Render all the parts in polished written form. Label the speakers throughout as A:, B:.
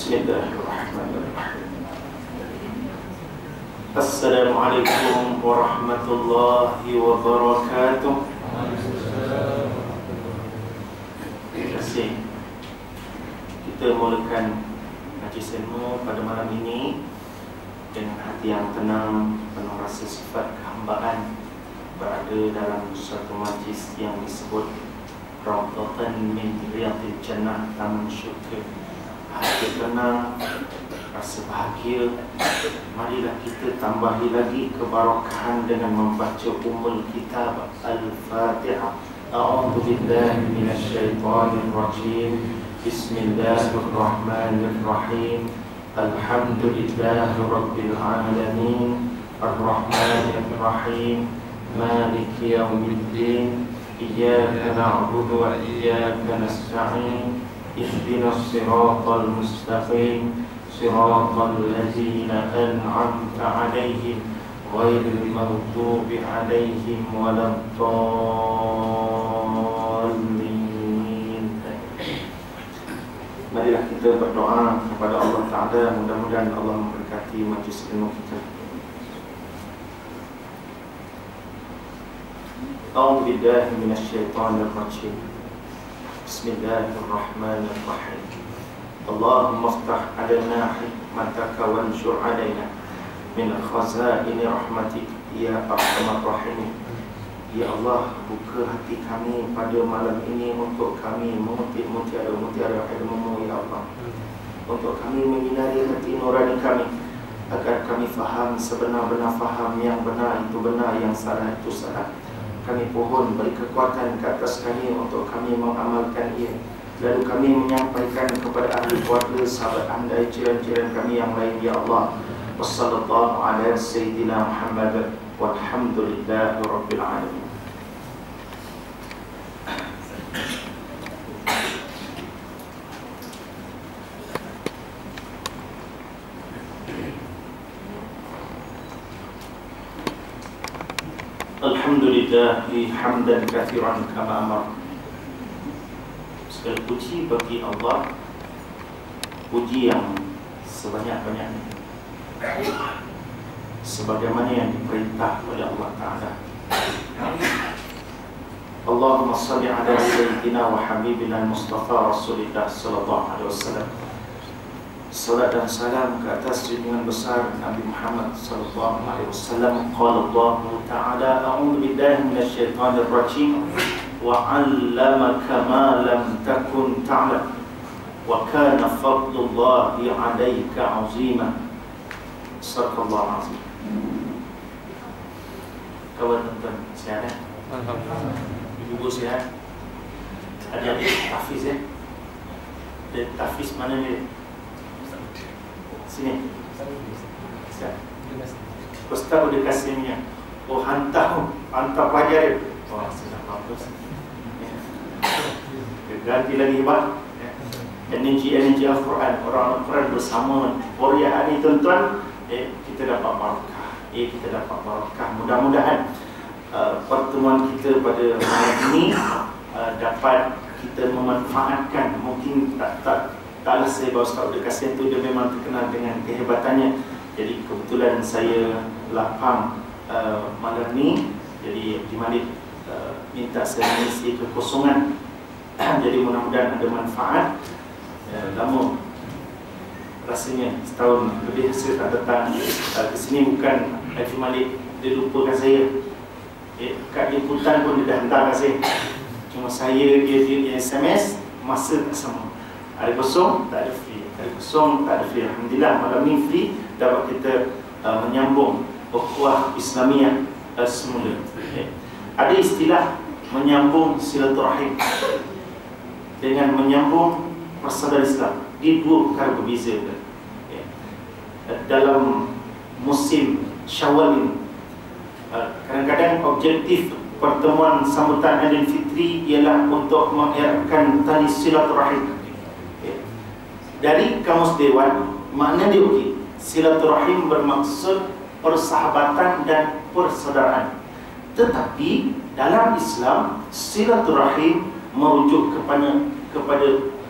A: Bismillahirrahmanirrahim. Assalamualaikum warahmatullahi wabarakatuh. Terima kasih. Kita mulakan majlis ilmu pada malam ini dengan hati yang tenang, penuh rasa sifat kehambaan, berada dalam suatu majlis yang disebut Rawdatan min Riyadil Jannah, taman syurga. Hati tenang, rasa bahagia. Marilah kita tambahi lagi keberkahan dengan membaca Ummul Kitab Al-Fatihah. A'udzu billahi minasyaitonir rajim. Bismillahirrahmanirrahim. Alhamdulillahi rabbil alamin. Ar-Rahmanir Rahim. Maliki yaumiddin. Iyyaka na'budu wa iyyaka nasta'in. Ihdinas siratal mustaqim. Siratal ladzina an'amta 'alaihim ghairil maghdubi 'alaihim waladdallin. Marilah kita berdoa kepada Allah Ta'ala, mudah-mudahan Allah memberkati majlis ilmu kita. A'udzu billahi minasyaitonir rajim. Bismillahirrahmanirrahim. Allahumma aftah 'alaina hikmataka wanshur 'alaina min khazaini rahmatik ya arhamar rahimin. Ya Allah, buka hati kami pada malam ini untuk kami mengutip mutiara-mutiara ilmu-Mu ya Allah. Untuk kami menyinari hati nurani kami, agar kami faham sebenar-benar faham, yang benar itu benar, yang salah itu salah. Kami pohon beri kekuatan ke atas kami untuk kami mengamalkan ia. Lalu kami menyampaikan kepada ahli keluarga, sahabat anda, jiran-jiran kami yang lain ya Allah. Wassallallahu ala sayyidina Muhammad walhamdulillahi rabbil alamin. Alhamdulillahi hamdan kathiran kama amar. Segala puji bagi Allah, puji yang sebanyak-banyaknya, sebagaimana yang diperintah oleh Allah Ta'ala. Allahumma salli ala sayyidina wa habibina Mustafa Rasulullah sallallahu alaihi wasallam. Salat dan salam ke atas junjungan besar Nabi Muhammad sallallahu alaihi wasallam. Qala Allah Ta'ala, a'udzu billahi minasyaitonir rajim. Wa 'allamaka ma lam takun ta'lam wa kana fadlullahi 'alaika 'azima. Sadaqallahu 'azim. Kawan tuan sihat eh? Alhamdulillah. Ibu sihat? Ada tahfiz ya? Ada tahfiz mana ni? Sini. Siap. Ustaz udah kasihnya. Oh, hantar pelajar. Oh, sudah bagus. Ganti lagi hebat. Energi Al-Quran, orang Al-Quran bersama Korea ni tuan-tuan. Kita dapat barakah. Kita dapat barakah. Mudah-mudahan pertemuan kita pada malam ini dapat kita memanfaatkan. Mungkin taklah saya bawa Ustaz Abdul Kasim tu, dia memang terkenal dengan kehebatannya. Jadi kebetulan saya lapang malam ni, jadi Haji Malik minta saya mengisi kekosongan. Jadi mudah-mudahan ada manfaat. Lama rasanya setahun lebih saya tak datang ke sini, bukan Haji Malik dia lupakan saya. Kad jemputan pun dia dah hantar kat saya. Cuma saya dia SMS masa tak sama. Hari kosong tak ada free, hari kosong tak ada free. Alhamdulillah malam ni free, dapat kita menyambung ukhuwah Islamiah semula. Ada istilah menyambung silaturahim dengan menyambung persaudaraan Islam, di dua perkara berbeza. Dalam musim Syawal ini, kadang-kadang objektif pertemuan sambutan Aidilfitri ialah untuk mengeratkan tali silaturahim. Dari Kamus Dewan, makna dia okey. Silaturahim bermaksud persahabatan dan persaudaraan. Tetapi dalam Islam, silaturahim merujuk kepada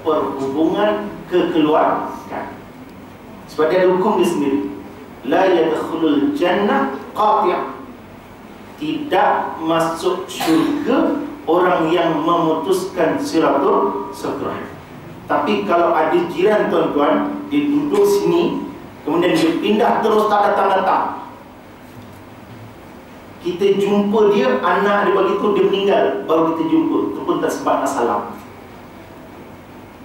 A: perhubungan kekeluargaan. Sebab dia ada hukum dia sendiri. La yadkhulul jannah qati'. Tidak masuk syurga orang yang memutuskan silaturahim. Tapi kalau ada jiran tuan-tuan, dia duduk sini, kemudian dia pindah terus tak datang-datang, kita jumpa dia, anak dia begitu, dia meninggal, baru kita jumpa, itu pun tak sebab nak salam.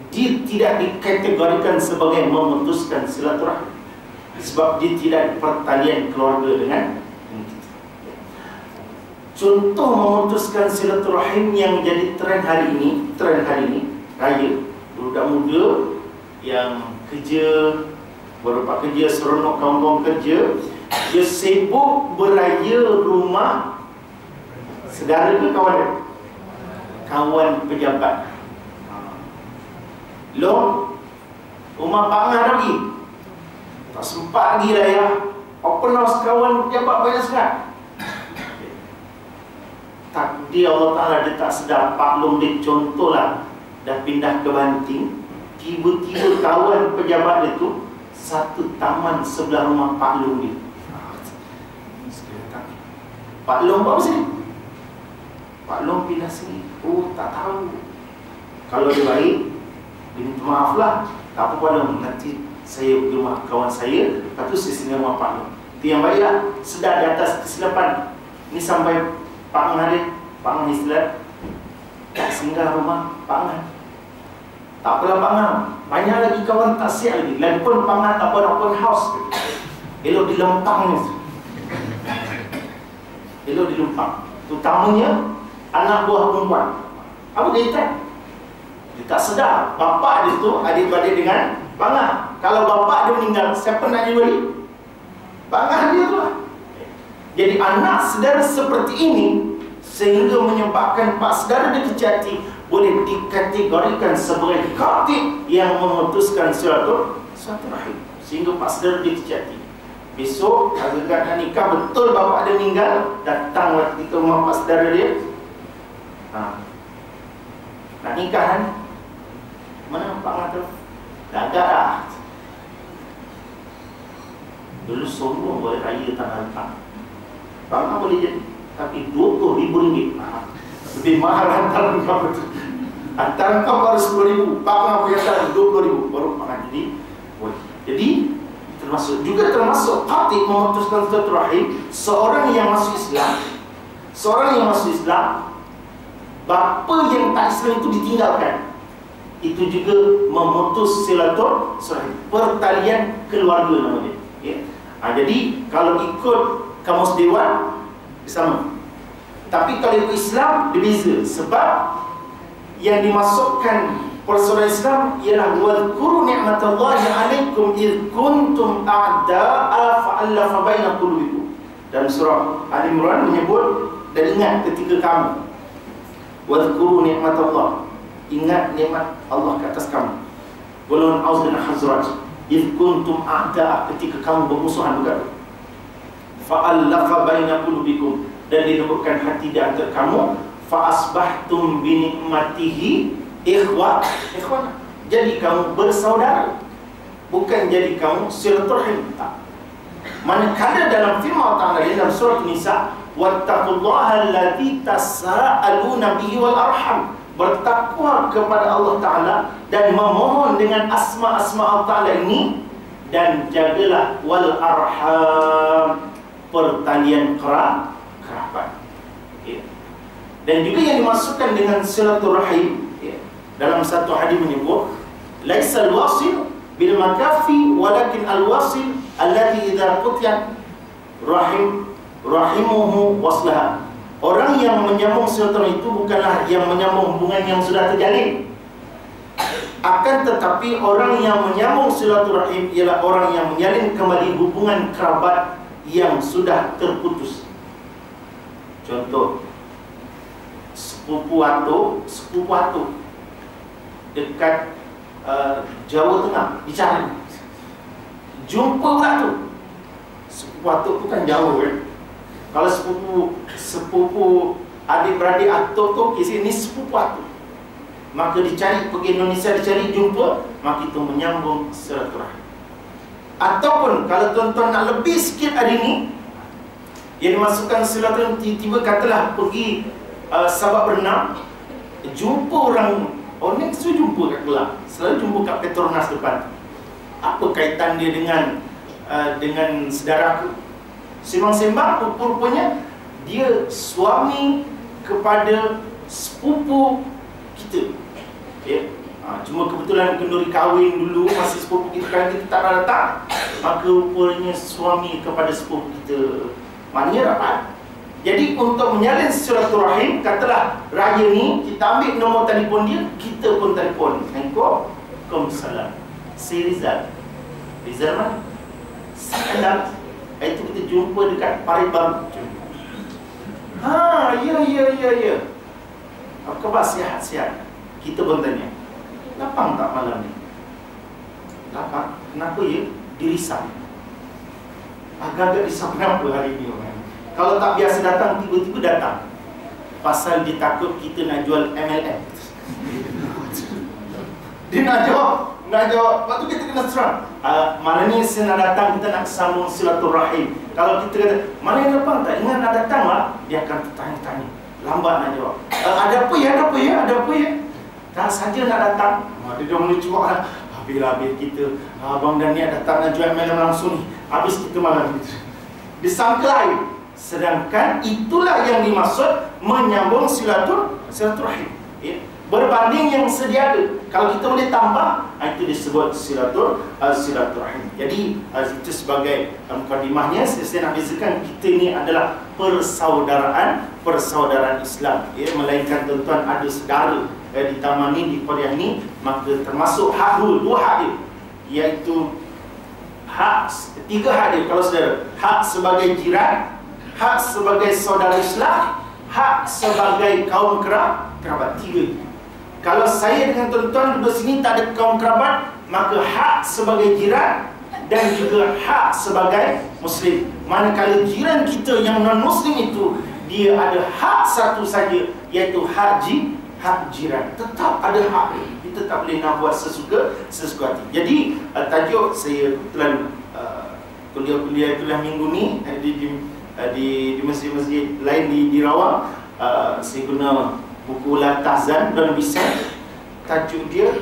A: Dia tidak dikategorikan sebagai memutuskan silaturahim, sebab dia tidak ada pertalian keluarga dengan kita. Contoh memutuskan silaturahim yang jadi tren hari ini, raya, budak muda yang kerja, baru dapat kerja, seronok kawan-kawan kerja, dia sibuk beraya rumah saudara ke kawan dia? Kawan pejabat. Long, rumah Pak Ngah lagi tak sempat lagi lah ya. Open house kawan pejabat banyak sangat. Takdir Allah Ta'ala dia tak sedar. Pak Long dia contohlah, dah pindah ke Banting, tiba-tiba kawan pejabat dia tu satu taman sebelah rumah Pak Long dia. Pak Long buat apa sini? Pak Long pindah sini. Oh, tak tahu. Kalau dia baik, dia minta maaf lah. Tak apa Pak Long, nanti saya pergi rumah kawan saya, lepas tu saya singgah rumah Pak Long. Itu yang baiklah. Sedar di atas kesilapan. Ini sampai Pak Ngah dia, Pak Ngah istilah, tak singgah rumah Pak Ngah. Tak apalah Pak Ngah, banyak lagi kawan tak siap lagi. Lagipun Pak Ngah tak buat open house. Elok dilempang ni, elok dilempang. Terutamanya anak buah perempuan. Apa kaitan? Dia tak sedar bapa dia tu adik-beradik dengan Pak Ngah. Kalau bapa dia meninggal, siapa nak jadi wali? Pak Ngah dia tu lah. Jadi anak saudara seperti ini, sehingga menyebabkan pak saudara dia kecil hati, boleh dikategorikan sebagai qati' yang memutuskan silaturahim, sehingga pak saudara dia kecil hati. Besok agak nak nikah, betul bapa dia meninggal, datanglah ke rumah pak saudara dia. Nak nikah kan? Mana Pak Ngah tu? Gagal lah. Dulu sombong boleh raya tanah-tanah. Pak Ngah boleh jadi, tapi RM20,000. Lebih mahal hantaran kau betul. Hantaran kau baru RM10,000, Pak Ngah punya hantaran RM20,000, baru Pak Ngah jadi. Jadi termasuk qati' memutuskan silaturahim. Seorang yang masuk Islam, bapa yang tak Islam itu ditinggalkan. Itu juga memutus silaturahim, pertalian keluarga namanya. Jadi kalau ikut kamus dewan sama, tapi kalau ikut Islam dia beza. Sebab yang dimasukkan persaudaraan Islam ialah wadhkuru ni'matallahi 'alaikum id kuntum a'da'a fa'alafa baina qulubikum. Dalam surah Ali Imran menyebut, dan ingat ketika kamu, wadhkuru ni'matallah, ingat nikmat Allah ke atas kamu. Golongan Aus dan Khazraj, id kuntum a'da'a, ketika kamu bermusuhan bergaduh, fa'alafa baina qulubikum, dan dilembutkan hati di antara kamu, fa'asbahtum bi ni'matihi ikhwan. Jadi kamu bersaudara, bukan jadi kamu silaturahim. Manakala dalam firman Allah Ta'ala dalam surah Nisa, wattaqullaha alladzi tasaaluna bihi wal arham, bertakwa kepada Allah Ta'ala dan memohon dengan asma-asma Allah Ta'ala ini, dan jagalah wal arham, pertalian kerabat. Dan juga yang dimasukkan dengan silaturahim, dalam satu hadis menyebut, laisal wasil bil makafi walakin al wasil alladhi idza qutiyat rahimuhu waslaha. Orang yang menyambung silaturahim itu bukanlah yang menyambung hubungan yang sudah terjalin, akan tetapi orang yang menyambung silaturahim ialah orang yang menyalin kembali hubungan kerabat yang sudah terputus. Contoh, sepupu atuk dekat Jawa Tengah dicari, jumpa pula tu. Sepupu atuk tu kan jauh kan. Kalau sepupu adik-beradik atuk tu kisah ni sepupu atuk, maka dicari, pergi Indonesia dicari, jumpa, maka itu menyambung silaturahim. Ataupun kalau tuan-tuan nak lebih sikit hari ni, yang dimasukkan silaturahim, tiba-tiba katalah pergi Sabak berenang, jumpa orang ni selalu jumpa kat Kelang, selalu jumpa kat Petronas depan. Apa kaitan dia dengan saudaraku? Sembang-sembang, rupanya dia suami kepada sepupu kita. Cuma kebetulan kenduri kahwin dulu, masih sepupu kita, kan kita tak datang, maka rupanya suami kepada sepupu kita. Maknanya rapat. Jadi untuk menyalin silaturahim, katalah raya ni kita ambil nombor telefon dia, kita pun telefon. Waalaikumsalam. Si Rizal. Rizal mana? Salam. Itu kita jumpa dekat Parit Baru. Ya. Apa khabar? Sihat. Kita pun tanya, lapang tak malam ni? Lapang. Kenapa ya? Dirisau. Agak-agak risau kenapa hari ni orang? Kalau tak biasa datang, tiba-tiba datang. Pasal dia takut kita nak jual MLM. Dia nak jawab. Lepas tu kita kena serang. Malam ni saya nak datang, kita nak sambung silaturahim. Kalau kita kata, mana yang lapang tak? Ingat nak datang lah. Dia akan tanya-tanya. Lambat nak jawab. Ada apa ya? Tak saja nak datang. Dia dah mula cuak lah. Habis kita, Abang dan Niat datang nak jual MLM langsung ni. Habis kita malam ni. Disangka lain. Sedangkan itulah yang dimaksud menyambung silaturahim. Berbanding yang sedia ada. Kalau kita boleh tambah, itu disebut silaturahim. Jadi itu sebagai mukadimahnya. Saya nak bezakan, kita ni adalah persaudaraan Islam. Melainkan tuan-tuan ada saudara di taman ni, di Korea ni, maka termasuk hak dua hak dia, iaitu tiga hak dia kalau saudara. Hak sebagai jiran, hak sebagai saudara Islam, hak sebagai kaum kerabat. Tiga. Kalau saya dengan tuan-tuan duduk sini tak ada kaum kerabat, maka hak sebagai jiran dan juga hak sebagai Muslim. Manakala jiran kita yang non-Muslim itu, dia ada hak satu saja, iaitu hak jiran. Tetap ada hak dia. Kita tak boleh nak buat sesuka hati. Jadi tajuk saya kebetulan kuliah itulah minggu ni di masjid-masjid lain di Rawang. Saya guna buku Latazan dan bisa tajuk dia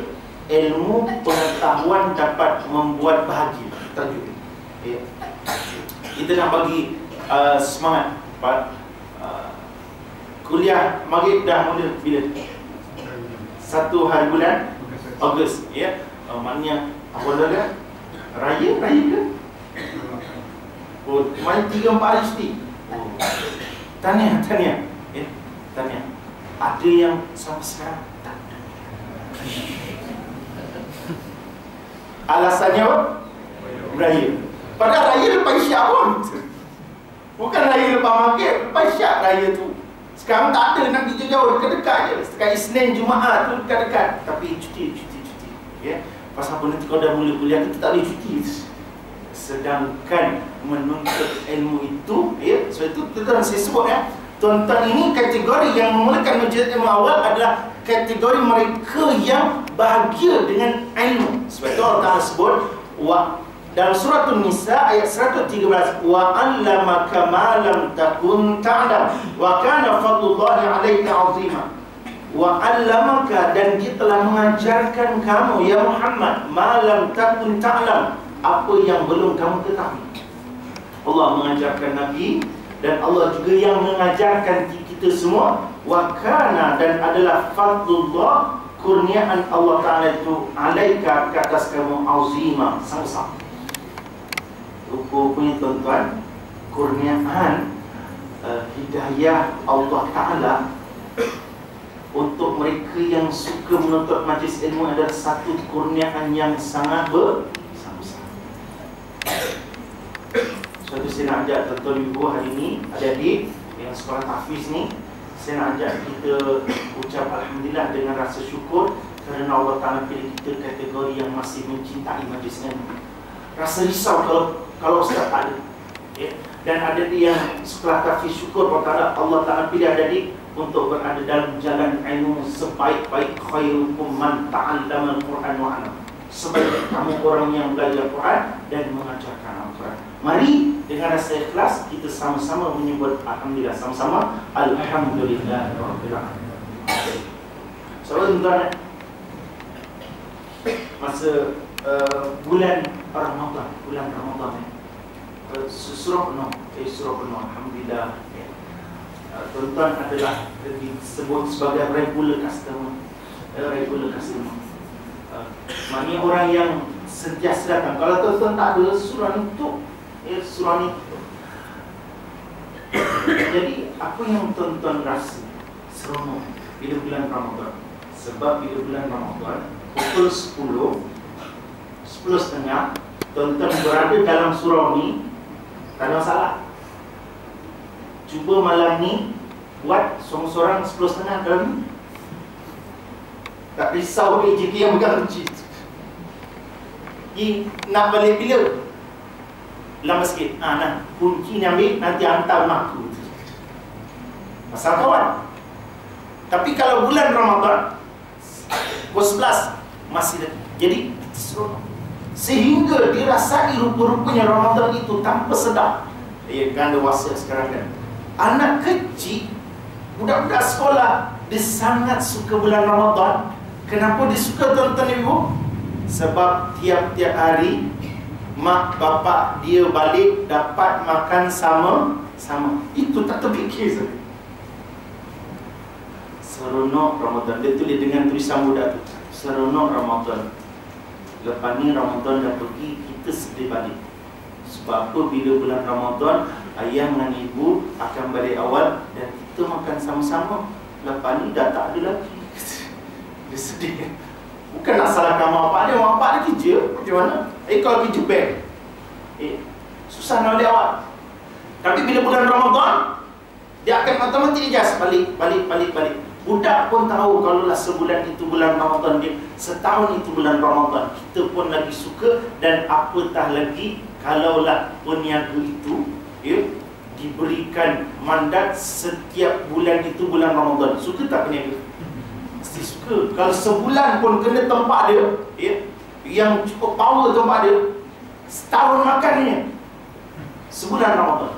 A: ilmu pengetahuan dapat membuat bahagia. Tajuk dia. Kita nak bagi semangat kuliah maghrib dah mula bila? 1 hari bulan Ogos, ya. Maknanya apa dah? Raya ke? Main 3-4 hari cuti. Tahniah. Tahniah. Ada yang sampai sekarang tak ada. Alasannya apa? Raya. Padahal raya lepas Isyak pun. Bukan raya lepas maghrib, lepas Isyak raya tu. Sekarang tak ada, nak pergi jauh, dekat-dekat je. Sekarang Isnin, Jumaat tu dekat-dekat. Tapi cuti. Ya. Pasal apa nanti kau dah mula kuliah, kita tak boleh cuti. Sedangkan menuntut ilmu itu, ya, sebab itu tuan-tuan saya sebut ya, tuan-tuan ini kategori yang memulakan majlis ilmu awal adalah kategori mereka yang bahagia dengan ilmu. Sebab itu Allah Ta'ala sebut dalam surah An-Nisa ayat 113, wa 'allamaka ma lam takun ta'lam wa kana fadlullahi 'alaika 'azima. Wa 'allamaka, dan dia telah mengajarkan kamu ya Muhammad, ma lam takun ta'lam, apa yang belum kamu ketahui. Allah mengajarkan Nabi, dan Allah juga yang mengajarkan kita semua. Wa kana, dan adalah fadlullah, kurniaan Allah Ta'ala itu, 'alaika, ke atas kamu, 'azima, sangat-sangat. Rupanya tuan-tuan, kurniaan hidayah Allah Ta'ala untuk mereka yang suka menuntut majlis ilmu adalah satu kurniaan yang sangat besar. Suatu saya nak ajak tuan-tuan ibu hari ni, adik-adik yang sekolah tahfiz ni, saya nak ajak kita ucap Alhamdulillah dengan rasa syukur kerana Allah Ta'ala pilih kita kategori yang masih mencintai majlis ilmu. Rasa risau kalau Ustaz tak ada, ya? Dan adik yang sekolah tahfiz, syukur Allah Ta'ala pilih adik untuk berada dalam jalan ilmu sebaik-baik. Khairukum man ta'allama al-Quran wa 'allama. sebaik kamu orang yang belajar Quran dan mengajarkan Al-Quran. Mari dengan rasa ikhlas kita sama-sama menyebut alhamdulillah, sama-sama alhamdulillah rabbil alamin. Tuan-tuan, masa bulan Ramadan, surah penuh alhamdulillah. Tuan-tuan adalah disebut sebagai regular customer. Maknanya orang yang sentiasa datang. Kalau tuan-tuan tak ada surah ni tutup, surah ni tutup. Jadi apa yang tuan-tuan rasa seronok bila bulan Ramadan? Sebab bila bulan Ramadan pukul 10:30 tuan-tuan berada dalam surau ni, tak ada masalah. Cuba malam ni buat seorang-seorang 10:30 kali. Tak risau AJK yang pegang kunci. Nak balik bila? Lama sikit. Nah, kunci ni ambil, nanti hantar rumah aku. Pasal kawan. Tapi kalau bulan Ramadan pukul 11 masih lagi. Jadi seronok. Sehingga dirasai rupa-rupanya Ramadan itu tanpa sedar. Kan dewasa sekarang kan. Anak kecil, budak-budak sekolah, dia sangat suka bulan Ramadan. Kenapa dia suka, tuan-tuan ibu? Sebab tiap-tiap hari mak bapak dia balik dapat makan sama-sama. Itu tak terfikir saja. Seronok Ramadan. Dia tulis dengan tulisan budak tu, seronok Ramadan. Lepas ni Ramadan dah pergi, kita sedih balik. Sebab apa? Bila bulan Ramadan, ayah dengan ibu akan balik awal dan kita makan sama-sama. Lepas ni dah tak ada lagi. Dia sedih. Bukan nak salahkan mak bapak dia. Mak bapak dia kerja macam mana? Kalau kerja bank, susah nak balik awal. Tapi bila bulan Ramadan, dia akan matematik jas balik. Budak pun tahu kalaulah sebulan itu bulan Ramadan dia, setahun itu bulan Ramadan, kita pun lagi suka. Dan apatah lagi kalaulah peniaga itu diberikan mandat setiap bulan itu bulan Ramadan. Suka tak peniaga? Mesti suka. Kalau sebulan pun kena tempat dia, yang cukup power tempat dia, setahun makannya sebulan Ramadan.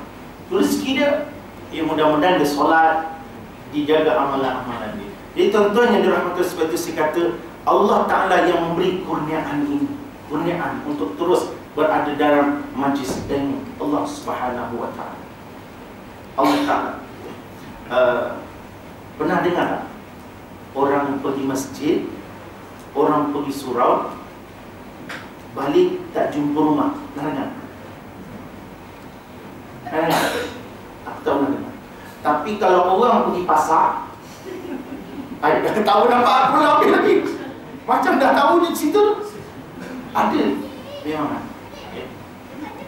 A: Rezeki dia, mudah-mudahan dia solat, dijaga amalan-amalan dia. Jadi tuan-tuan yang dirahmati sebab itu saya kata, Allah Ta'ala yang memberi kurniaan ini, kurniaan untuk terus berada dalam majlis ilmu Allah Subhanahu Wa Ta'ala. Allah Ta'ala pernah dengar tak? Orang pergi masjid, orang pergi surau, balik tak jumpa rumah. Pernah dengar? Aku tak pernah dengar. Tapi kalau orang pergi pasar, dah tahu nampak aku lagi. Macam dah tahu di situ. Ada.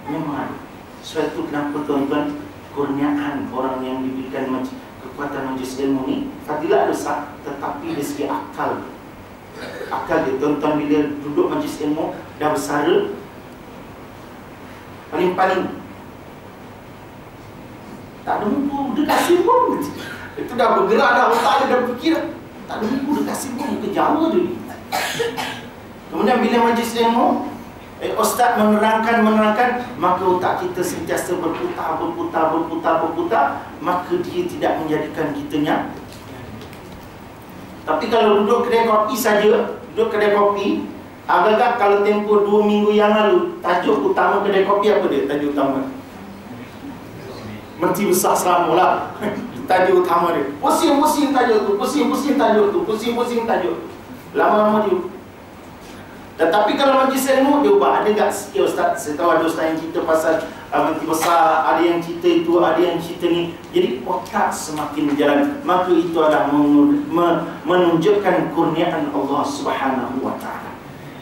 A: Memang ada. Suatu kenapa tuan-tuan, kurniaan orang yang diberikan kekuatan majlis ilmu ni, fadilah besar, tetapi dari segi akal dia, tuan-tuan bila duduk majlis ilmu dah bersara, paling-paling tak ada muka, dia kasih pun. Itu dah bergerak dah, otak dia dah fikir. Tak ada muka, dia kasih pun, muka Jawa dia ni. Kemudian bila majlis ilmu, ustaz menerangkan, maka otak kita sentiasa berputar, maka dia tidak menjadikan kitanya. Tapi kalau duduk kedai kopi saja, agak-agak kalau tempoh 2 minggu yang lalu, tajuk utama kedai kopi apa dia? Tajuk utama Menteri Besar Selangor lah. Tajuk utama dia, pusing-pusing tajuk tu, pusing-pusing tajuk. Lama-lama dia. Tetapi kalau majlis ilmu dia ubah. Ada tak sikit ustaz? Saya tahu ada ustaz yang cerita pasal Menteri Besar, ada yang cerita itu, ada yang cerita ni. Jadi otak semakin berjalan, maka itu adalah menunjukkan kurniaan Allah Subhanahu Wa Ta'ala.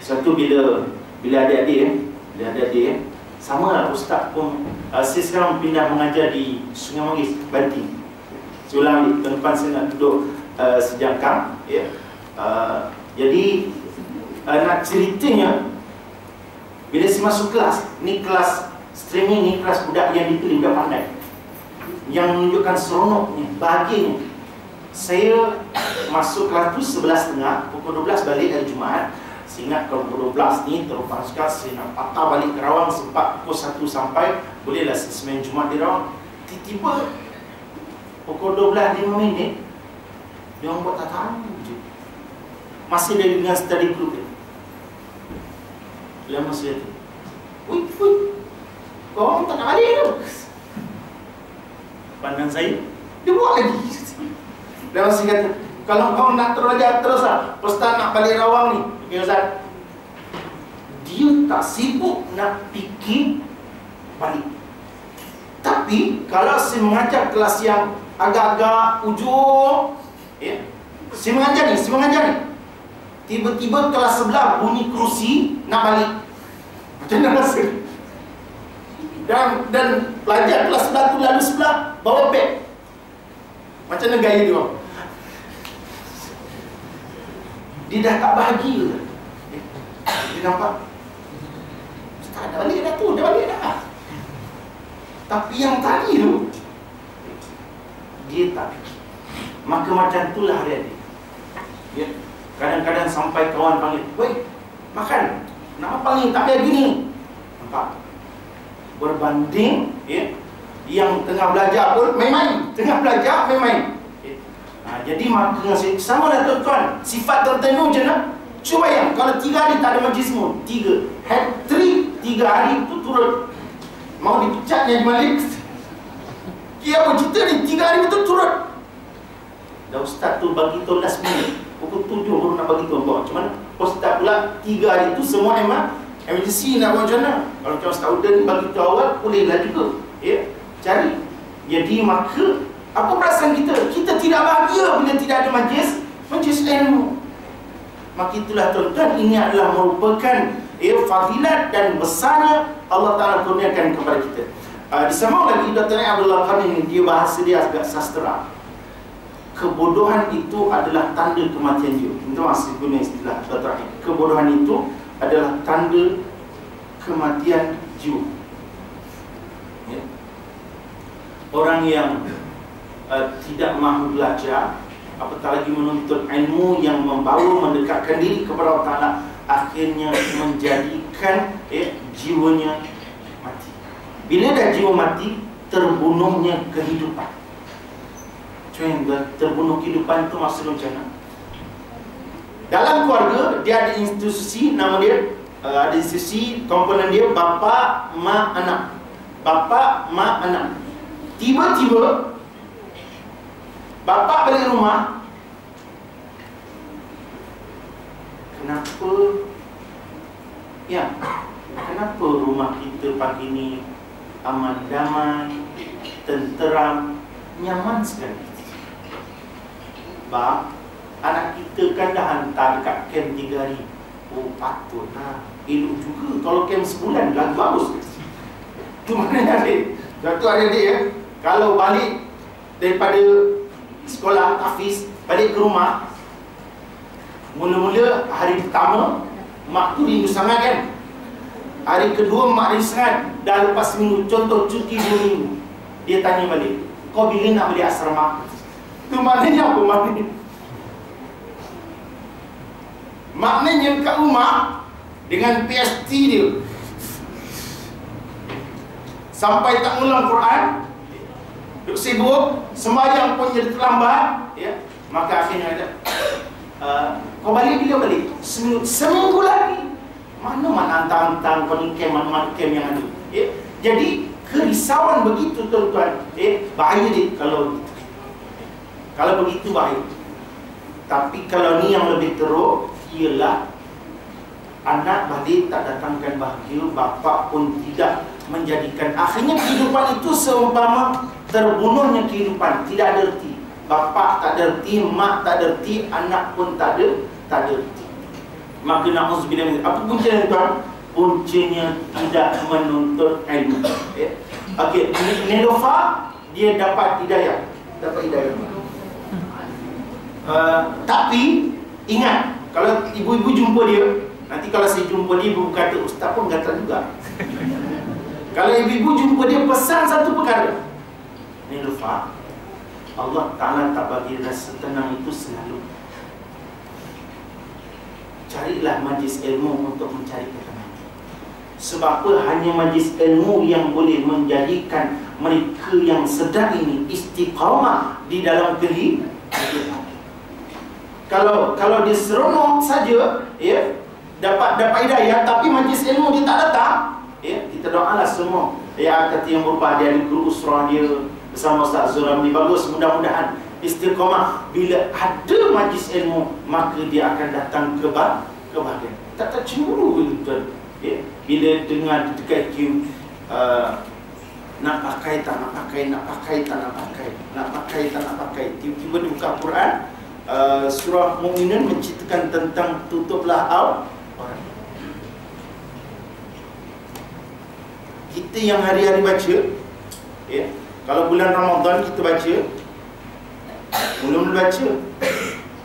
A: Satu bila adik-adik sama lah ustaz pun. Saya sekarang pindah mengajar di Sungai Manggis, Banting. Saya ulang di depan saya nak duduk sejangkang. Jadi nak ceritanya, bila saya masuk kelas, ni kelas streaming, ni kelas budak yang dipilih, budak pandai, yang menunjukkan seronoknya, bahagianya. Saya masuk kelas tu 11.30, pukul 12 balik hari Jumaat. Seingat kalau pukul 12 ni terupang sekali saya nak patah balik ke Rawang sempat pukul 1 sampai bolehlah semain Jumaat di Rawang. Tiba-tiba pukul 12:05 dia orang buat tak tahu je. Masih dia dengan study group dia. Dia masih kata, wait, kau orang tak nak balik tu. Pandang saya, dia buat lagi. Dia masih kata, kalau kau nak terus lah, Ustaz nak balik Rawang ni. Okay, Ustaz, dia tak sibuk nak fikir balik. Tapi kalau saya mengajar kelas yang agak-agak ujung, saya mengajar ni, tiba-tiba kelas sebelah bunyi kerusi nak balik. Macam mana rasa? Dan pelajar kelas sebelah tu lalu sebelah bawa beg. Macam mana gaya dia? Dia dah tak bahagia. Dia nampak, Ustaz dah balik dah tu, dah balik dah. Tapi yang tadi tu, dia tak fikir. Maka macam itulah adik-adik. Ya. Kadang-kadang sampai kawan panggil, woi, makan. Nak apa ni? Tak payah gini. Nampak? Berbanding, yang tengah belajar pun main-main. Tengah belajar main-main. Jadi maka sama lah tuan-tuan. Sifat tertentu je nak. Cuba yang kalau 3 hari tak ada majlis semua, 3 hari tu turut. Mau dipecatnya Malik. Dia apa cerita ni? 3 hari betul turut. Dah ustaz tu bagi tahu last minute. Pukul 7 baru nak bagi tahu. Macam mana? Ustaz pula 3 hari tu semua memang emergency nak buat macam mana? Kalau macam ustaz udah ni bagi tahu awal, bolehlah juga. Cari. Jadi maka apa perasaan kita? Kita tidak bahagia bila tidak ada majlis ilmu. Maka itulah tuan-tuan, ini adalah merupakan fadilat dan besarnya Allah Ta'ala kurniakan kepada kita. Disambung lagi Dr. Abdullah Khan ini, dia bahasa dia agak sastra. Kebodohan itu adalah tanda kematian jiwa. Itu masih guna istilah Dr. Kebodohan itu adalah tanda kematian jiwa. Orang yang tidak mahu belajar, apatah lagi menuntut ilmu yang membawa mendekatkan diri kepada Allah Ta'ala, akhirnya menjadikan jiwanya mati. Bila dah jiwa mati, terbunuhnya kehidupan. Terbunuh kehidupan itu maksudnya macam mana? Dalam keluarga, dia ada institusi, nama dia ada institusi, komponen dia bapa, mak, anak. Bapa, mak, anak. Tiba-tiba bapa balik rumah, kenapa rumah kita pagi ni aman damai, tenteram, nyaman sekali. Bang, anak kita kan dah hantar dekat camp 3 hari. Oh patutlah, elok juga kalau camp sebulan, lagi bagus. Itu maknanya adik. Satu adik-adik kalau balik daripada sekolah Hafiz, balik ke rumah, mula-mula hari pertama mak tu rindu sangat kan. Hari kedua mak rindu sangat. Dah lepas seminggu, contoh cuti 2 minggu, dia tanya balik, kau bila nak balik asrama? Itu maknanya apa maknanya? Maknanya kat rumah dengan PhD dia sampai tak ngulang Quran, duk sibuk, sembahyang pun jadi terlambat, maka akhirnya ada kau balik bila balik? Seminggu lagi. Mana hantar-hantar kau ni camp, mana-mana camp yang ada. Jadi kerisauan begitu tuan-tuan, bahaya dia kalau begitu bahaya. Tapi kalau ni yang lebih teruk, ialah anak balik tak datangkan bahagia, bapa pun tidak menjadikan. Akhirnya kehidupan itu seumpama terbunuhnya kehidupan, tidak ada erti. Bapa tak ada erti, mak tak ada erti, anak pun tak ada erti. Maka na'udzubillah, apa puncanya tuan? Puncanya tidak menuntut ilmu. Okey, Nelofa dia dapat hidayah. Tapi ingat, kalau ibu-ibu jumpa dia, nanti kalau saya jumpa dia, ibu kata ustaz pun gatal juga. Kalau ibu-ibu jumpa dia, pesan satu perkara, ni lupa, Allah Ta'ala tak bagi rasa tenang itu selalu. carilah majlis ilmu untuk mencari ketenangan. Sebab apa? Hanya majlis ilmu yang boleh menjadikan mereka yang sedang ini istiqamah di dalam kehidupan. Kalau dia seronok saja, ya, dapat hidayah, tapi majlis ilmu dia tak datang, ya, kita doalah semua, ya, kata yang berupa dia di guru usrah dia bersama Ustaz Zuramli, bagus, mudah-mudahan istiqamah. Bila ada majlis ilmu, maka dia akan datang kebahagiaan. Tak cemburu betul, ya. Bila dengar dekat queue, nak pakai tak nak pakai, nak pakai tak nak pakai, nak pakai tak nak pakai, tiba-tiba dia buka Quran, surah Mukminun menceritakan tentang tutuplah aurat. Kita yang hari-hari baca, ya, kalau bulan Ramadan kita baca, mula-mula baca,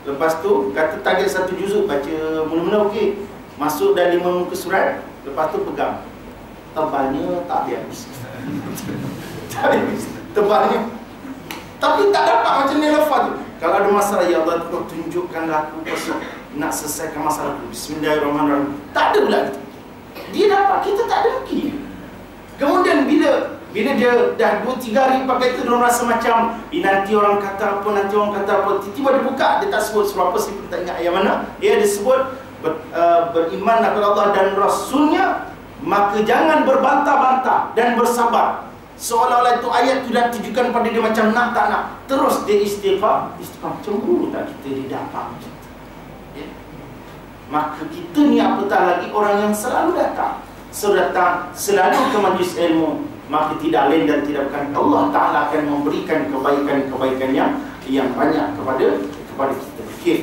A: lepas tu kata target 1 juzuk baca mula-mula okey, masuk dah 5 muka surat, lepas tu pegang, tebalnya tak habis. Tak habis tebalnya, tapi tak dapat macam ni lafaz tu. Kalau ada masalah, ya Allah tunjukkanlah aku pasal nak selesaikan masalah tu, bismillahirrahmanirrahim. Tak ada pula gitu. Dia dapat, kita tak ada lagi. Kemudian bila dia dah 2-3 hari pakai tu, dia rasa macam nanti orang kata apa, nanti orang kata apa. Tiba-tiba dia buka, dia tak sebut surah apa, saya pun tak ingat ayat mana. Dia sebut berimanlah kepada Allah dan Rasulnya, maka jangan berbantah-bantah dan bersabar. Seolah-olah itu ayat tu dah tujukan pada dia macam nak tak nak. Terus dia istighfar. Cemburu tak kita didapat macam tu, ya? Maka kita ni apatah lagi orang yang selalu datang, selalu ke majlis ilmu, maka tidak lain dan tidak bukan Allah Ta'ala akan memberikan kebaikan-kebaikan yang banyak kepada kita. Okay.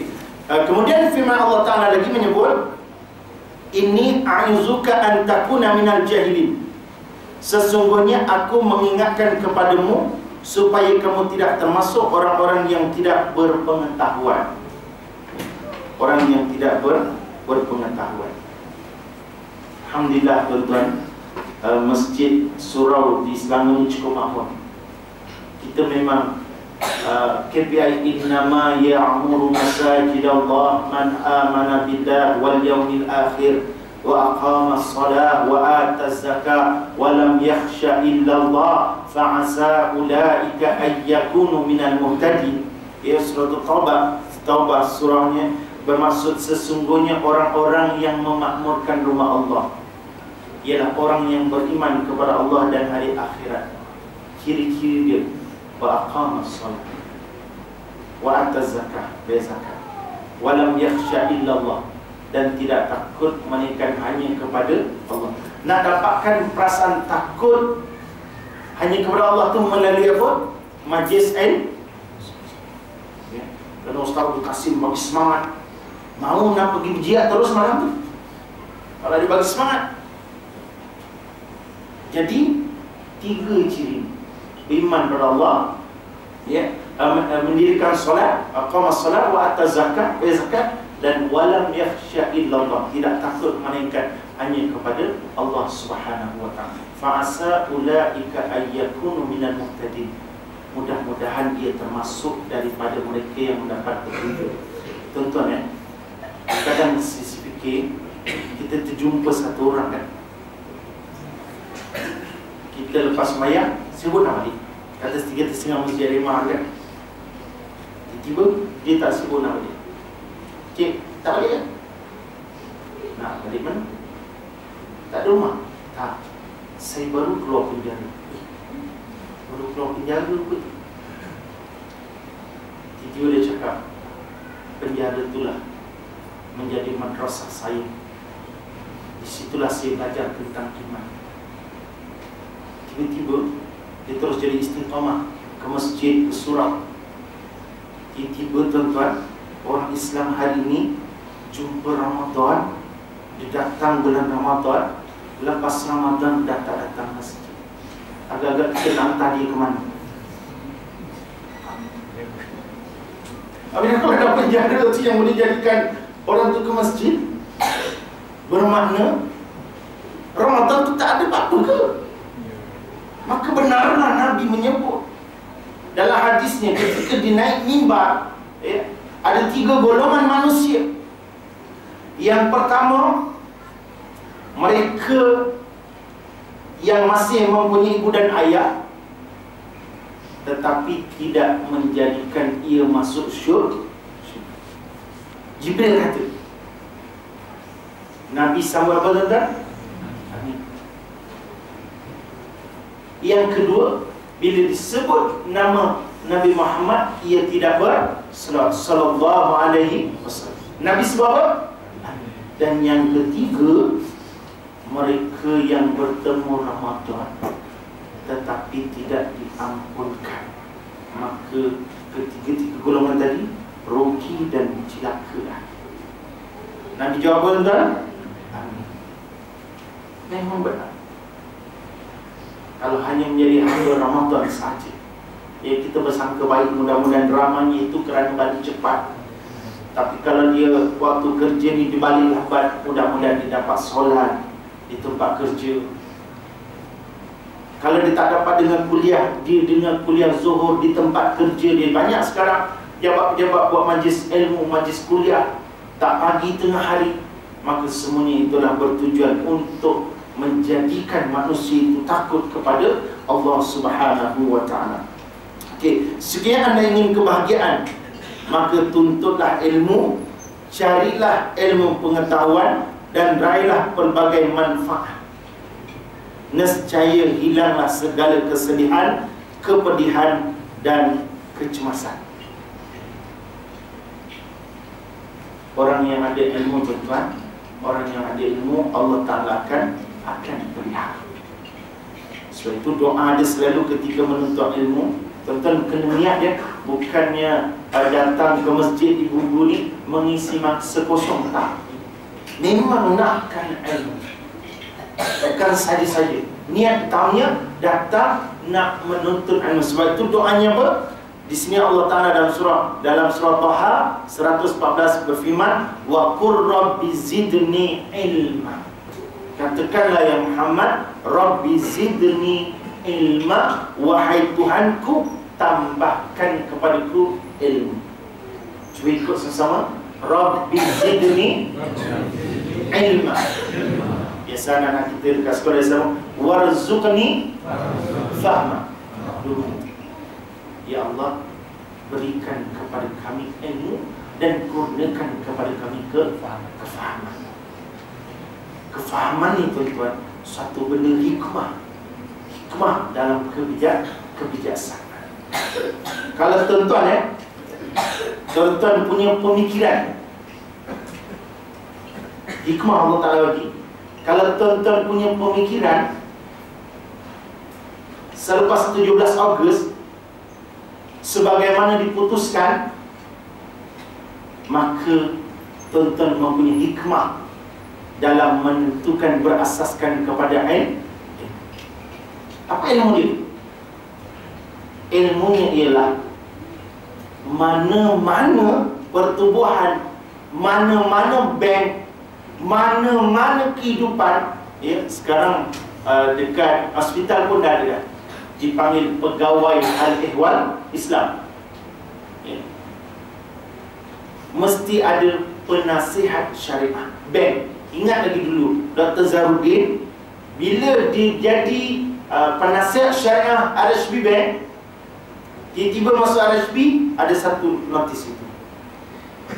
A: Kemudian firman Allah Ta'ala lagi menyebut, Inni a'uzuka an takuna minal jahilin. Sesungguhnya aku mengingatkan kepadamu supaya kamu tidak termasuk orang-orang yang tidak berpengetahuan. Orang yang tidak berpengetahuan. Alhamdulillah tuan-tuan, masjid surau di Selangor ini cukup makmur. Kita memang KPI innama ya'muru masajidallah man amana billah wal yawmil akhir wa aqama as-salah wa ata az-zakah wa lam yakhsha illa Allah fa'asa ulaika ay yakunu minal muhtadin. Ya, surah Taubah surahnya bermaksud sesungguhnya orang-orang yang memakmurkan rumah Allah ialah orang yang beriman kepada Allah dan hari akhirat. Ciri-ciri dia, wa aqama as-salah wa ata az-zakah, bayar zakat, wa lam yakhsha illa Allah, dan tidak takut melainkan hanya kepada Allah. Nak dapatkan perasaan takut hanya kepada Allah tu melalui apa? Majlis ilmu. Ya. Kerana Ustaz Qasim bagi semangat, mau nak pergi berjihad terus malam tu, kalau dia bagi semangat. Jadi 3 ciri: beriman kepada Allah, ya, mendirikan solat, aqamas solat, wa ata zakat, bayar zakat, dan walam yakhsha illallah, tidak takut melainkan hanya kepada Allah Subhanahu wa taala. Fa'asa ulaika ayyakunu minal muhtadin. Mudah-mudahan dia termasuk daripada mereka yang mendapat petunjuk. Tuan-tuan, ya, kadang sisi fikir kita terjumpa satu orang kan, kita lepas sembahyang sebut nama dia, kata 3 masjid Rimah kan, tiba-tiba dia tak sebut nama dia. Cik, tak balik kan? Nak balik mana? Tak ada rumah? Tak, saya baru keluar penjara. Baru keluar penjara pun. Tiba-tiba dia cakap, penjara itulah menjadi madrasah saya. Disitulah saya belajar tentang iman. Tiba-tiba dia terus jadi istiqamah ke masjid, ke surau. Tiba-tiba tuan-tuan, orang Islam hari ini jumpa Ramadan, dia datang bulan Ramadan, lepas Ramadan dah tak datang masjid. Agak-agak kita nak hantar dia ke mana? Apabila kalau ada penjara tu yang boleh jadikan orang tu ke masjid, bermakna Ramadan tu tak ada apa-apa ke? Maka benarlah Nabi menyebut dalam hadisnya ketika dia naik mimbar, ya, ada 3 golongan manusia. Yang pertama, mereka yang masih mempunyai ibu dan ayah tetapi tidak menjadikan ia masuk syurga. Jibril kata, Nabi sambut apa tuan-tuan? Yang kedua, bila disebut nama Nabi Muhammad, ia tidak bersalat sallallahu alaihi wasallam. Nabi sebab apa? Dan yang ketiga, mereka yang bertemu Ramadan tetapi tidak diampunkan, maka ketiga-tiga golongan tadi rugi dan celaka. Nabi jawab tuan-tuan, amin. Memang benar. Kalau hanya menjadi hamba Ramadan saja, ya kita bersangka baik, mudah-mudahan dramanya itu kerana balik cepat. Tapi kalau dia waktu kerja ni dibalik lambat, mudah-mudahan dia dapat solat di tempat kerja. Kalau dia tak dapat dengan kuliah, dia dengan kuliah zuhur di tempat kerja dia. Banyak sekarang pejabat-pejabat buat majlis ilmu, majlis kuliah tak pagi tengah hari. Maka semuanya itulah bertujuan untuk menjadikan manusia itu takut kepada Allah Subhanahu wa ta'ala. Okey, sekiranya anda ingin kebahagiaan, maka tuntutlah ilmu, carilah ilmu pengetahuan dan raihlah pelbagai manfaat. Nescaya hilanglah segala kesedihan, kepedihan dan kecemasan. Orang yang ada ilmu tuan-tuan, orang yang ada ilmu, Allah Ta'ala akan pelihara. Sebab itu doa dia selalu ketika menuntut ilmu. Tuan-tuan kena niat dia, bukannya datang ke masjid ibu-ibu ni mengisi masa kosong, tak. Memang nakkan ilmu, bukan saja-saja. Niat tahunya datang nak menuntut ilmu. Sebab itu doanya apa? Di sini Allah Ta'ala dalam surah Taha 114 berfirman, wa qur rabbi zidni ilma. Katakanlah ya Muhammad, rabbi zidni ilma, wahai Tuhanku, tambahkan kepadaku ilmu. Cuba ikut sama-sama, rabbi zidni ilma. Biasa anak kita dekat sekolah sama, warzuqni fahma. Ya Allah, berikan kepada kami ilmu dan kurniakan kepada kami kefahaman. Kefahaman ni tuan-tuan, satu benda hikmah dalam kebijaksanaan. Kalau tuan-tuan tuan-tuan punya pemikiran, hikmah Allah Ta'ala bagi. Kalau tuan-tuan punya pemikiran, selepas 17 Ogos sebagaimana diputuskan, maka tuan-tuan mempunyai hikmah dalam menentukan berasaskan kepada ilmu. Apa ilmu dia? Ilmunya ialah mana-mana pertubuhan, mana-mana bank, mana-mana kehidupan, ya, sekarang dekat hospital pun dah ada, dipanggil pegawai al-ihwal Islam, ya. Mesti ada penasihat syariah bank. Ingat lagi dulu Dr. Zarudin, bila dia jadi penasihat syariah RHB Bank, tiba-tiba masuk RHB, ada satu notis itu,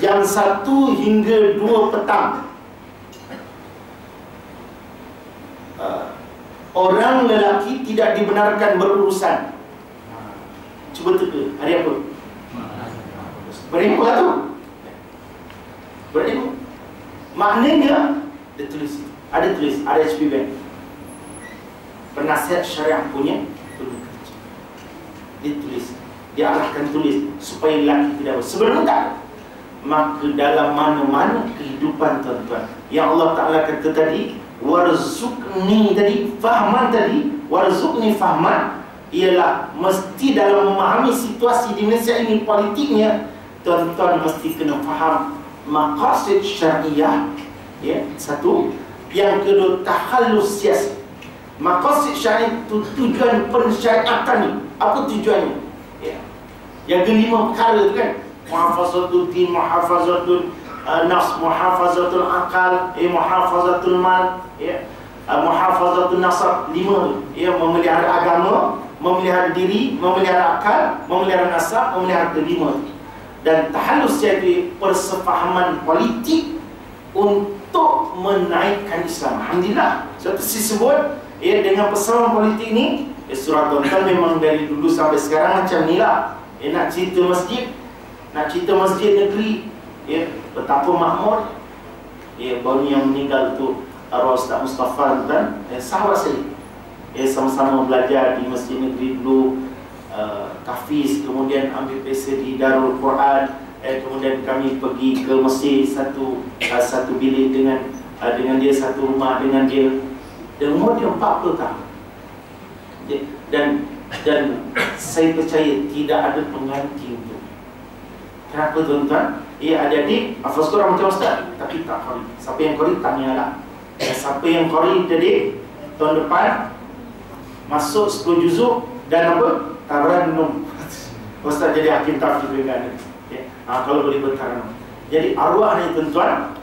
A: jam 1 hingga 2 petang, orang lelaki tidak dibenarkan berurusan. Cuba teka, hari apa? Berilmu lah tu. Berilmu. Maknanya dia tulis, ada tulis RHB Bank, penasihat syariah punya tolong kerja. Dia tulis, dia arahkan tulis supaya lelaki tidak sebelum tak. Maka dalam mana-mana kehidupan tuan-tuan, yang Allah Ta'ala kata tadi, warzuqni tadi, fahman tadi, warzuqni fahman, ialah mesti dalam memahami situasi di Malaysia ini, politiknya, tuan-tuan mesti kena faham maqasid syariah, ya, satu. Yang kedua, takhallus siasi. Maqasid syariah itu tujuan pensyariatan ni, apa tujuannya, ya. Yang kelima perkara tu kan, muhafazatul din, muhafazatul nafs, muhafazatul akal, muhafazatul mal, muhafazatul nasab. 5 tu, memelihara agama, memelihara diri, memelihara akal, memelihara nasab, memelihara kelima. Dan tahallus jadi persefahaman politik untuk menaikkan Islam. Alhamdulillah. Suatu sebut dengan persefahaman politik ni, surah Tuhan memang dari dulu sampai sekarang macam ni lah. Nak cerita masjid, nak cerita masjid negeri, betapa makmur. Baru yang meninggal tu arwah Ustaz Mustafa tu kan, sahabat saya. Sama-sama belajar di masjid negeri dulu, tahfiz, kemudian ambil pesa di Darul Quran, kemudian kami pergi ke Mesir, satu bilik dengan dia, satu rumah dengan dia. Dan umur dia 40 tahun. Dan saya percaya tidak ada pengganti untuk. Kenapa tuan-tuan? Adik-adik, hafaz Quran macam Ustaz, tapi tak qari. Siapa yang qari, tanyalah. Siapa yang qari tadi, tahun depan masuk 10 juzuk dan apa? Tarannum. Ustaz jadi hakim tafsir dengan kalau boleh bertarannum. Jadi arwah ni tuan-tuan,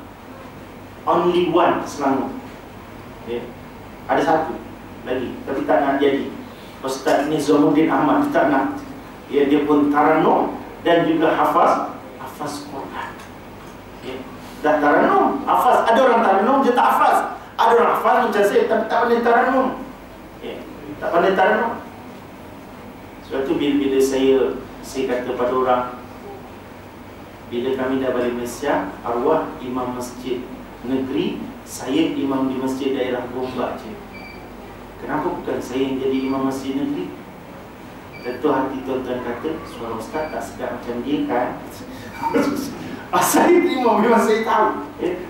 A: only one Selangor. Ada satu lagi, tapi tak nak jadi. Ustaz Nizamuddin Ahmad tak nak. Dia pun tarannum dan juga hafaz Quran. Dah tarannum, hafaz. Ada orang tarannum dia tak hafaz. Ada orang hafaz macam saya tapi tak pandai tarannum. Tak pandai tarannum. Sebab tu bila saya kata pada orang, bila kami dah balik Malaysia, arwah imam masjid negeri, saya imam di masjid daerah Gombak je. Kenapa bukan saya yang jadi imam masjid negeri? Tentu hati tuan-tuan kata, suara Ustaz tak sedap macam dia kan. Saya imam memang saya tahu.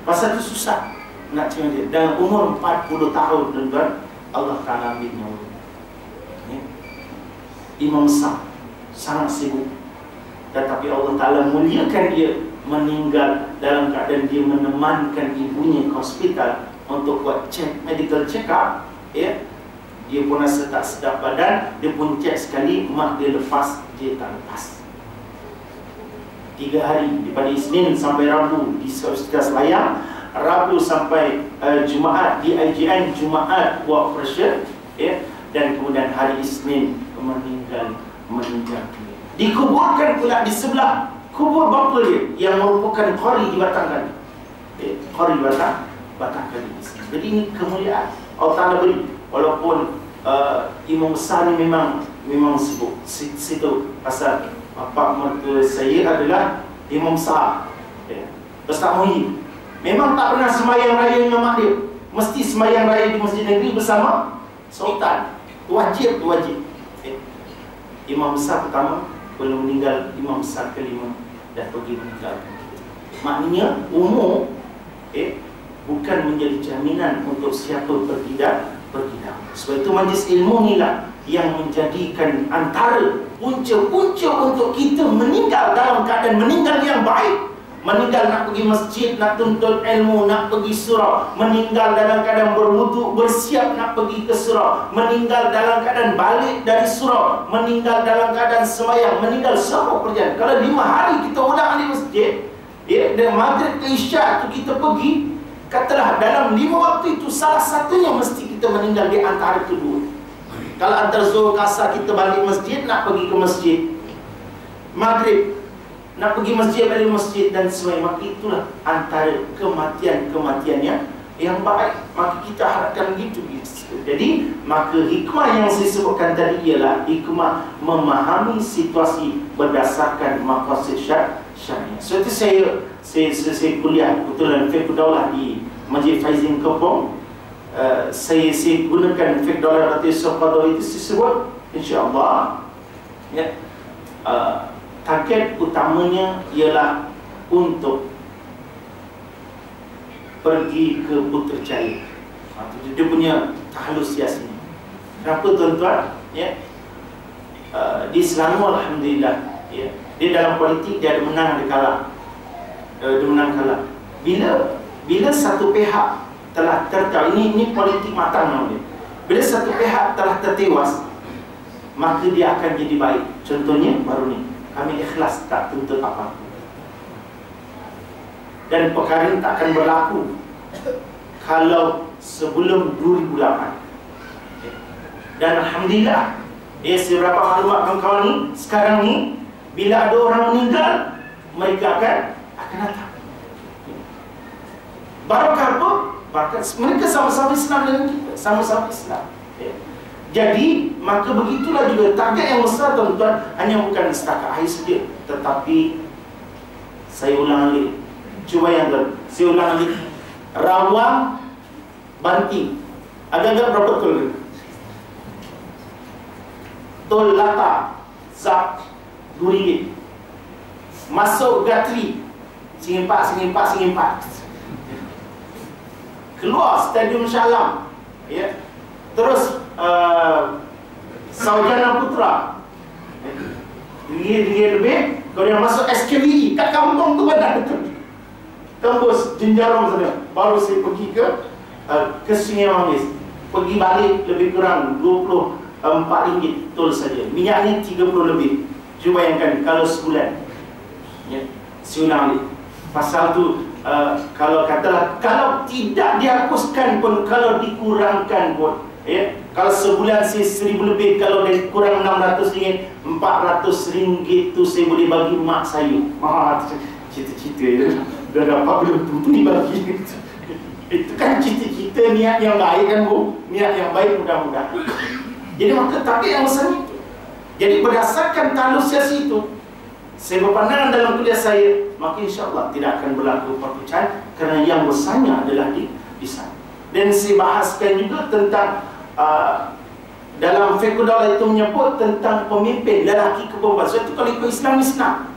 A: Pasal tu susah nak macam dia. Dan umur 40 tahun tuan-tuan, Allah Ta'ala ambil nyawa. Imam besar, sangat sibuk. Tetapi Allah Ta'ala muliakan dia, meninggal dalam keadaan dia menemankan ibunya ke hospital untuk buat medical check up. Dia pun rasa tak sedap badan, dia pun cek sekali, mak dia lepas, dia tak lepas. 3 hari, daripada Isnin sampai Rabu di hospital Selayang, Rabu sampai Jumaat di IGN, Jumaat buat operation, dan kemudian hari Isnin meninggal. Dikuburkan pula di sebelah kubur bapa dia yang merupakan qari di Batang Kali. Qari Batang Kali. Jadi ini kemuliaan Allah Ta'ala beri. Walaupun imam besar ni memang sibuk situ, pasal bapa mertua saya adalah imam besar, Ustaz Muhyiddin. Memang tak pernah sembahyang raya dengan mak dia, mesti sembahyang raya di masjid negeri bersama sultan. Wajib. Imam besar pertama belum meninggal, imam besar kelima dah pergi meninggal. Maknanya umur bukan menjadi jaminan untuk siapa pergi dah. Sebab itu majlis ilmu inilah yang menjadikan antara punca-punca untuk kita meninggal dalam keadaan meninggal yang baik. Meninggal nak pergi masjid, nak tuntut ilmu, nak pergi surau. Meninggal dalam keadaan berwuduk, bersiap nak pergi ke surau. Meninggal dalam keadaan balik dari surau. Meninggal dalam keadaan sembahyang. Meninggal semua perjalanan. Kalau 5 hari kita ulang di masjid, dan maghrib ke isyak tu kita pergi, katalah dalam 5 waktu itu salah satunya mesti kita meninggal di antara kedua. Kalau antara zuhur ke asar kita balik masjid, nak pergi ke masjid, maghrib nak pergi masjid, balik masjid dan sembahyang, maka itulah antara kematian yang baik. Maka kita harapkan begitu. Jadi maka hikmah yang saya sebutkan tadi ialah hikmah memahami situasi berdasarkan maqasid syariah. So itu saya kuliah kebetulan fiqh daulah di Masjid Faizin Kepong. Saya gunakan fiqh daulah Datuk Yusof Qadawi itu disebut, insya-Allah target utamanya ialah untuk pergi ke Putrajaya. Dia punya tahalus siasnya. Kenapa tuan-tuan? Di Selangor alhamdulillah, dia dalam politik dia ada menang, ada kalah. Dia menang kalah. Bila satu pihak telah ini politik matang namanya. Bila satu pihak telah tertewas, maka dia akan jadi baik. Contohnya baru ni, kami ikhlas tak tuntut apa. Dan perkara ini tak akan berlaku kalau sebelum 2008. Dan Alhamdulillah, seberapa maklumat kawan-kawan ni, sekarang ni bila ada orang meninggal, mereka akan datang. Barakah apa? Barakah mereka sama-sama Islam dengan kita, sama-sama Islam. Jadi maka begitulah juga target yang besar tuan-tuan, hanya bukan setakat air saja, tetapi saya ulang lagi. Cuba yang tuan, saya ulang lagi. Rawang Banting agak-agak berapa tol? Tol Lata Zak RM2. Masuk Gatri Singimpak. Keluar Stadium Shah Alam, ya. Terus Saujana Putra RM2 lebih. Kalau yang masuk SKVI kat kampung tu mana betul, tembus Jenjarong sana. Baru saya pergi ke Sungai Mangis, pergi balik lebih kurang RM24 tol saja. Minyaknya RM30 lebih. Cuba bayangkan kalau sebulan, ya. Siulang balik. Pasal tu kalau katalah, kalau tidak dihapuskan pun, kalau dikurangkan pun, ya, kalau sebulan saya RM1,000 lebih, kalau dia kurang RM600, RM400 tu saya boleh bagi mak saya. Cita-cita ya, dah dapat belum tentu dibagi. Itu kan cita-cita, niat yang baik kan Bu, niat yang baik mudah-mudahan. Jadi maka target yang besar itu. Jadi berdasarkan talusiasi itu, saya berpandangan dalam kuliah saya, maka insya-Allah tidak akan berlaku perpecahan, kerana yang besarnya adalah di sana. Dan saya bahaskan juga tentang dalam fiqh daulah itu menyebut tentang pemimpin lelaki ke perempuan. Sebab itu kalau ikut Islam,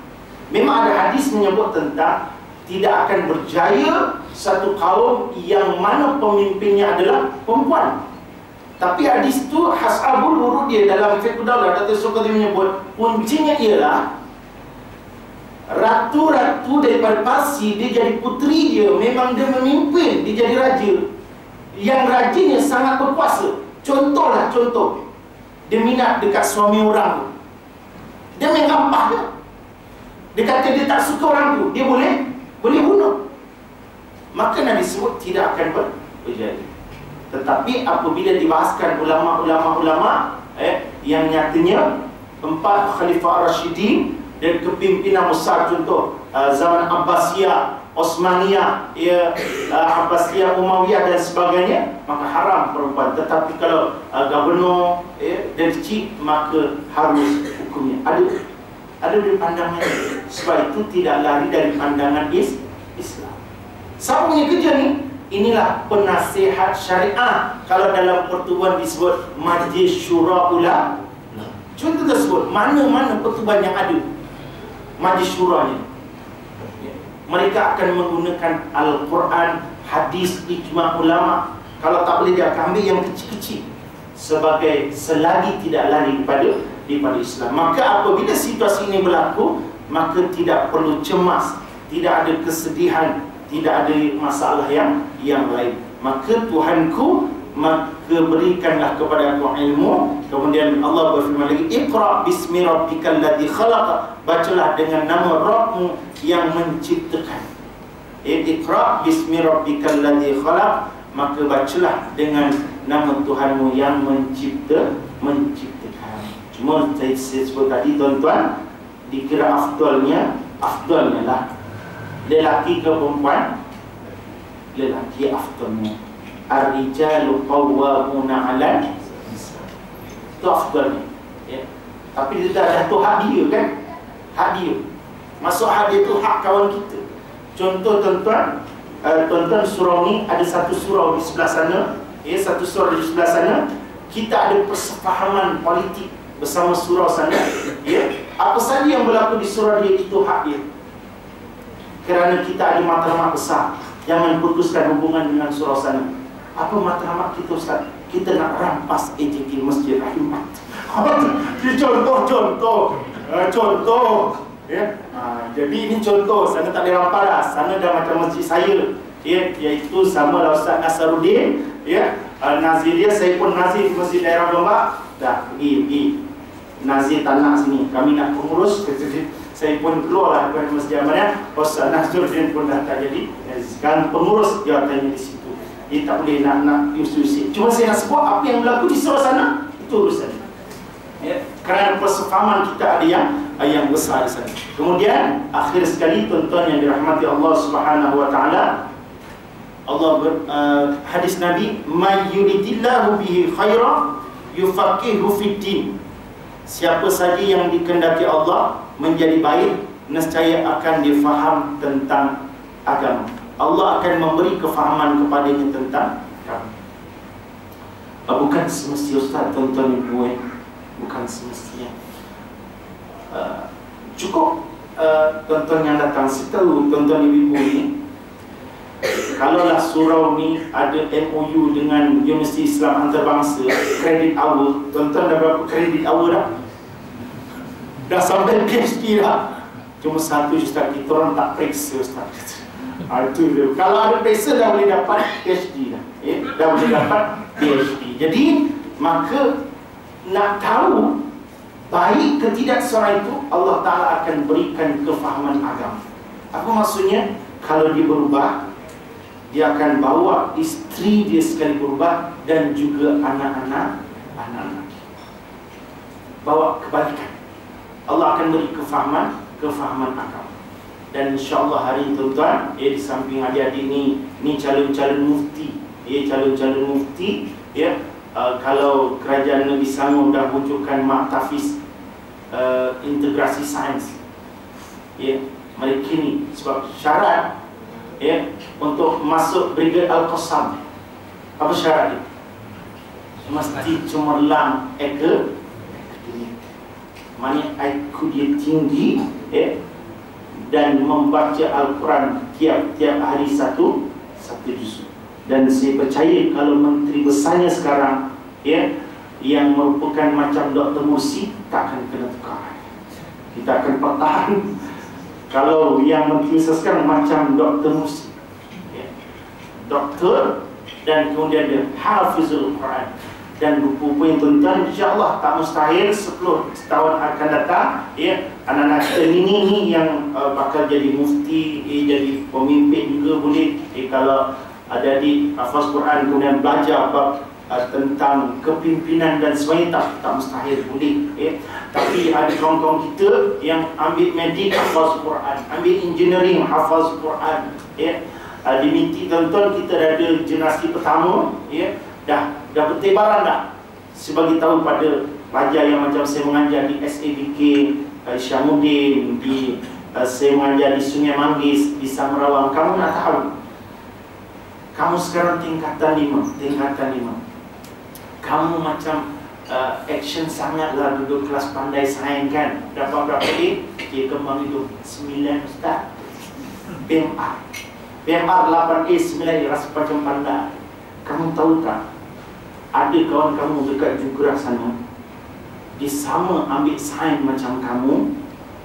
A: memang ada hadis menyebut tentang tidak akan berjaya satu kaum yang mana pemimpinnya adalah perempuan. Tapi hadis itu hasabul wurud dia dalam fiqh daulah. Datuk Sukadi menyebut kuncinya ialah ratu-ratu daripada Parsi, dia jadi puteri dia, memang dia memimpin, dia jadi raja. Yang rajanya sangat berkuasa. Contoh, dia minat dekat suami orang tu, dia main gampah je. Dia kata dia tak suka orang tu, dia boleh bunuh. Maka Nabi sebut tidak akan berjaya. Tetapi apabila dibahaskan ulama-ulama yang nyatanya 4 Khalifah Rashidin dan kepimpinan besar, contoh zaman Abbasiyah, Osmaniyah, Abbasiyah, Umayyah dan sebagainya, maka haram perempuan. Tetapi kalau gubernur dan kecil, maka harus hukumnya. Ada dari pandangan. Sebab itu tidak lari dari pandangan Islam. Siapa punya kerja ni? Inilah penasihat syariah. Kalau dalam pertubuhan disebut Majlis Syura Ulama. Contoh tersebut, mana-mana pertubuhan yang ada Majlis Syuranya, mereka akan menggunakan Al-Quran, hadis, ijma' ulama. Kalau tak boleh, dia akan ambil yang kecil-kecil sebagai selagi tidak lari daripada Islam. Maka apabila situasi ini berlaku, maka tidak perlu cemas, tidak ada kesedihan, tidak ada masalah yang lain. Maka Tuhanku, maka berikanlah kepada aku ilmu. Kemudian Allah berfirman lagi, Iqra bismi rabbikal ladzi khalaq, bacalah dengan nama Rabbmu yang menciptakan. Iqra bismi rabbikal ladzi khalaq, maka bacalah dengan nama Tuhanmu yang menciptakan. Cuma saya sebut tadi tuan-tuan, dikira afdalnya lah lelaki ke perempuan. Lelaki afdalnya. Ar-rijalu qawwamuna 'ala nisa. Itu afdalnya, ya. Tapi dia dah jatuh hak dia kan? Hak dia. Masuk hak dia tu hak kawan kita. Contoh tuan-tuan, surau ni ada satu surau di sebelah sana, ya, satu surau di sebelah sana. Kita ada persefahaman politik bersama surau sana, ya. Apa saja yang berlaku di surau dia itu hak dia. Kerana kita ada matlamat besar, jangan putuskan hubungan dengan surau sana. Apa matlamat kita, Ustaz? Kita nak rampas AJK Masjid Rahmat. Ini contoh, ya. Jadi ini contoh. Sana tak boleh rampas lah. Sana dah macam masjid saya, ya, iaitu sama lah Ustaz Nasaruddin, ya. Nazir dia, saya pun nazir di Masjid Daerah Gombak. Dah pergi nazir tanah sini, kami nak pengurus. Saya pun keluarlah dari Masjid Amanah. Ustaz Nasruddin pun dah tak jadi. Sekarang pengurus jawatannya di situ. Dia tak boleh nak usik. Cuma saya nak sebut apa yang berlaku di seluruh sana, itu urusan. Ya, kerana persefahaman kita ada yang besar di sana. Kemudian akhir sekali tuan-tuan yang dirahmati Allah Subhanahu wa taala, hadis Nabi, "May yuridillahu bihi khaira yufaqihu fid din." Siapa saja yang dikehendaki Allah menjadi baik, nescaya akan difaham tentang agama. Allah akan memberi kefahaman kepadanya tentang agama. Bukan semestinya Ustaz, tuan-tuan ibu, bukan semestinya. Cukup tuan-tuan yang datang setahu tuan-tuan ibu ni, kalaulah surau ni ada MOU dengan Universiti Islam Antarabangsa, kredit awal, tuan-tuan dah berapa kredit awal dah? Dah sampai PhD dah. Cuma satu Ustaz, kita orang tak periksa Ustaz. Itu dia. Kalau ada periksa dah boleh dapat PhD dah. Dah boleh dapat PhD. Jadi maka nak tahu baik ke tidak seorang itu, Allah Ta'ala akan berikan kefahaman agama. Apa maksudnya? Kalau dia berubah, dia akan bawa isteri dia sekali berubah dan juga anak-anak. Bawa kebalikan. Allah akan beri kefahaman agama. Dan insyaAllah hari ini tuan-tuan, di samping adik-adik ni calon-calon mufti. Calon-calon mufti. Kalau kerajaan Negeri Selangor dah wujudkan Maktafiz integrasi sains. Mereka ni sebab syarat untuk masuk Brigade Al-Qassam, apa syarat dia? Mesti cemerlang akademik. Maksudnya IQ dia tinggi, dan membaca Al-Quran tiap-tiap hari satu juzuk. Dan saya percaya kalau menteri besarnya sekarang yang merupakan macam Dr. Mursi, tak akan kena tukar. Kita akan pertahan. Kalau yang menteri besar sekarang macam Dr. Mursi, doktor, dan kemudian dia Hafizul Quran. Dan rupa-rupa yang tuan-tuan, insyaAllah tak mustahil 10 tahun akan datang, anak-anak kita ni yang bakal jadi mufti, jadi pemimpin juga boleh. Kalau ada di hafaz Quran kemudian belajar tentang kepimpinan dan sebagainya, tak mustahil boleh. Tapi ada kawan-kawan kita yang ambil medik hafaz Quran, ambil engineering hafaz Quran. Di MITI tuan-tuan kita ada generasi pertama, dah bertebaran dah. Sebagai tahu pada pelajar yang macam saya mengajar di SABK Syamuddin, saya mengajar di Sungai Manggis, di Samarawang. Kamu nak tahu, kamu sekarang tingkatan 5. Kamu macam action sangatlah duduk kelas pandai sains kan. Dapat berapa A? Dia kembang hidup 9 Ustaz. PMR 8A 9A, rasa macam pandai. Kamu tahu tak, ada kawan kamu dekat Jugrah sana, dia sama ambil sains macam kamu,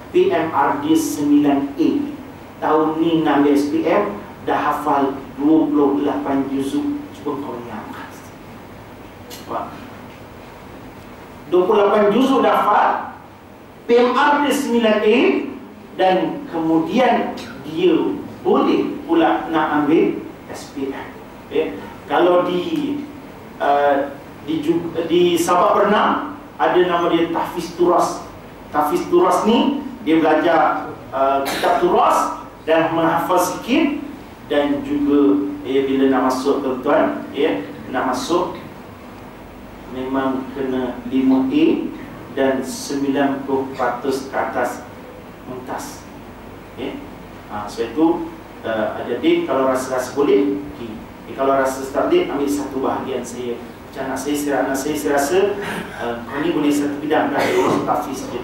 A: PMR dia 9A, tahun ni nak ambil SPM, dah hafal 28 juzuk. Cuba kau ingat, 28 juzuk dah hafal, PMR dia 9A, dan kemudian dia boleh pula nak ambil SPM. Kalau di Sabak Bernam ada nama dia Tahfiz Turas. Tahfiz Turas ni dia belajar kitab Turas dan menghafal sikit, dan juga bila nak masuk tuan-tuan, nak masuk memang kena 5A dan 90% ke atas muntas. Sebab itu adik kalau rasa-rasa boleh, kalau rasa tak boleh, ambil satu bahagian saya. Macam anak saya rasa kau ni boleh satu bidang dah, masuk tahfiz je,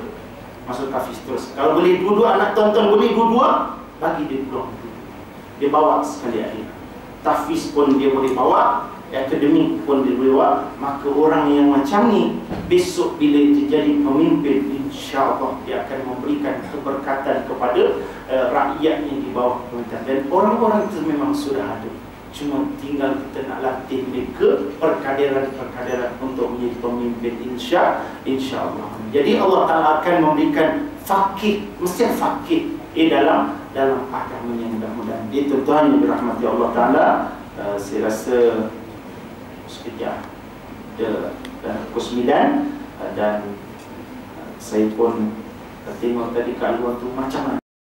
A: masuk tahfiz terus. Kalau boleh dua-dua, anak tuan-tuan boleh dua-dua, bagi dia peluang. Dia bawa sekali hari. Tahfiz pun dia boleh bawa, akademik pun dia boleh bawa. Maka orang yang macam ni, besok bila dia jadi pemimpin, insya-Allah dia akan memberikan keberkatan kepada rakyatnya di bawah pemerintahan. Dan orang-orang itu memang sudah ada, cuma tinggal kita nak latih mereka perkadaran-perkadaran untuk menjadi pemimpin, insya-Allah. Jadi Allah Ta'ala akan memberikan fakih, mesti fakih dalam agamanya mudah-mudahan. Itu tuan yang dirahmati Allah Taala. Saya rasa sekejap dan pukul 9 dan saya pun tengok tadi kat luar tu macam mana